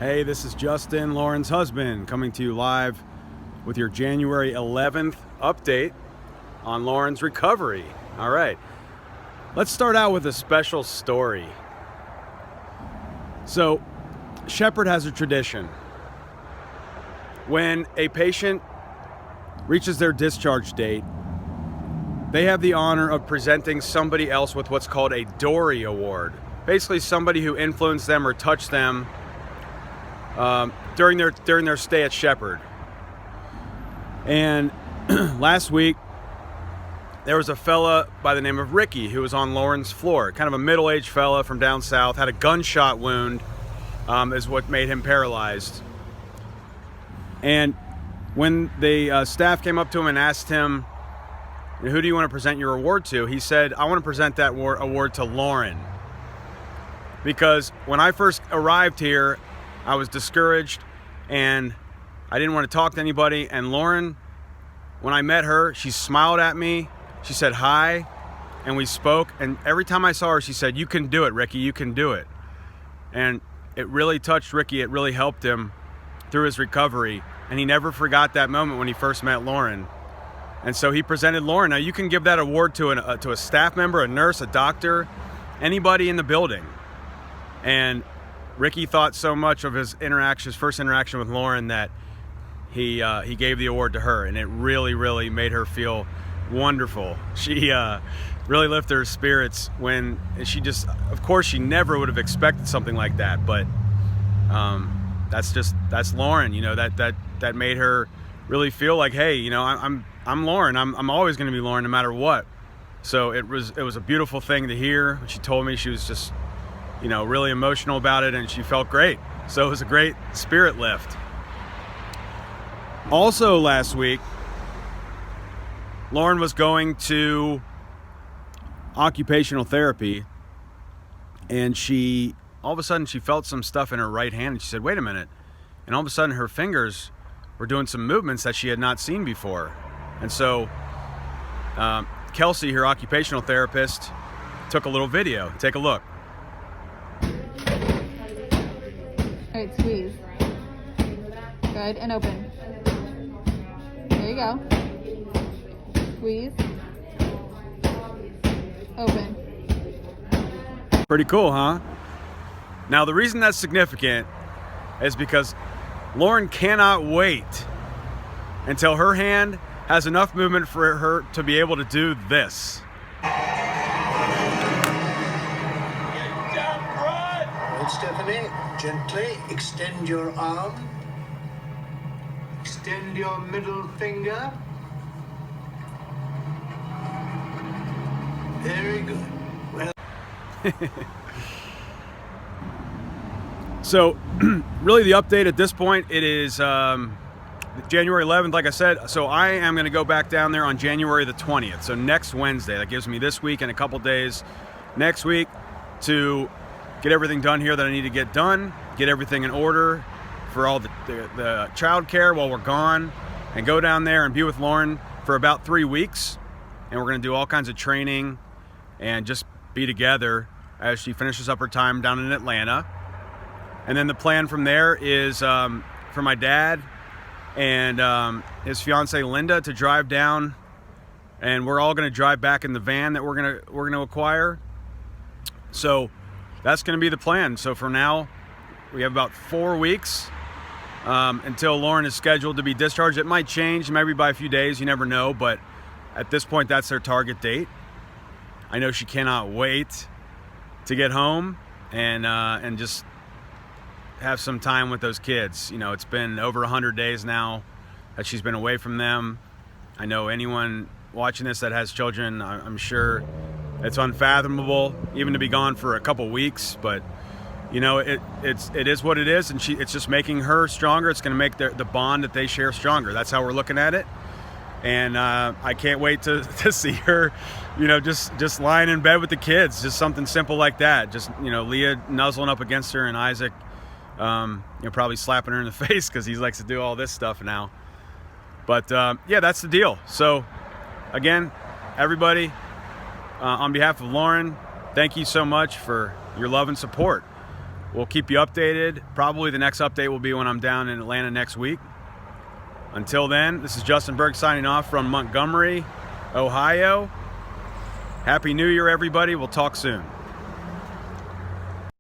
Hey, this is Justin, Lauren's husband, coming to you live with your January 11th update on Lauren's recovery. All right, let's start out with a special story. So, Shepherd has a tradition. When a patient reaches their discharge date, they have the honor of presenting somebody else with what's called a Dory Award. Basically, somebody who influenced them or touched them during their stay at Shepherd. And last week, there was a fella by the name of Ricky who was on Lauren's floor. Kind of a middle-aged fella from down south, had a gunshot wound, is what made him paralyzed. And when the staff came up to him and asked him, who do you want to present your award to? He said, I want to present that award to Lauren. Because when I first arrived here, I was discouraged and I didn't want to talk to anybody. And Lauren, when I met her, she smiled at me. She said hi, and we spoke. And every time I saw her, she said, "You can do it, Ricky, you can do it." And it really touched Ricky. It really helped him through his recovery. And he never forgot that moment when he first met Lauren. And so he presented Lauren. Now you can give that award to a staff member, a nurse, a doctor, anybody in the building. And Ricky thought so much of his first interaction with Lauren, that he gave the award to her, and it really, really made her feel wonderful. She really lifted her spirits when of course, she never would have expected something like that, but that's Lauren. That made her really feel like, hey, I'm Lauren. I'm always going to be Lauren, no matter what. So it was a beautiful thing to hear. She told me she was just really emotional about it, and she felt great. So it was a great spirit lift. Also last week, Lauren was going to occupational therapy, and all of a sudden she felt some stuff in her right hand, and she said, wait a minute. And all of a sudden her fingers were doing some movements that she had not seen before. And so Kelsey, her occupational therapist, took a little video. Take a look. All right, squeeze. Good, and open. There you go. Squeeze. Open. Pretty cool, huh? Now, the reason that's significant is because Lauren cannot wait until her hand has enough movement for her to be able to do this. Stephanie, gently extend your arm. Extend your middle finger. Very good. Well. So, really the update at this point, it is January 11th, like I said. So I am going to go back down there on January the 20th. So next Wednesday. That gives me this week and a couple days next week to get everything done here that I need to get done, get everything in order for all the child care while we're gone, and go down there and be with Lauren for about 3 weeks. And we're going to do all kinds of training and just be together as she finishes up her time down in Atlanta. And then the plan from there is for my dad and his fiance Linda to drive down, and we're all going to drive back in the van that we're going to acquire. So that's going to be the plan. So for now, we have about 4 weeks until Lauren is scheduled to be discharged. It might change, maybe by a few days, you never know, but at this point, that's their target date. I know she cannot wait to get home and just have some time with those kids. It's been over 100 days now that she's been away from them. I know anyone watching this that has children, I'm sure it's unfathomable even to be gone for a couple weeks, but it is what it is, and it's just making her stronger. It's going to make the bond that they share stronger. That's how we're looking at it. And I can't wait to see her, just lying in bed with the kids, just something simple like that. Just, Leah nuzzling up against her, and Isaac, probably slapping her in the face because he likes to do all this stuff now. But yeah, that's the deal. So again, everybody, on behalf of Lauren, thank you so much for your love and support. We'll keep you updated. Probably the next update will be when I'm down in Atlanta next week. Until then, this is Justin Berg signing off from Montgomery, Ohio. Happy New Year, everybody. We'll talk soon.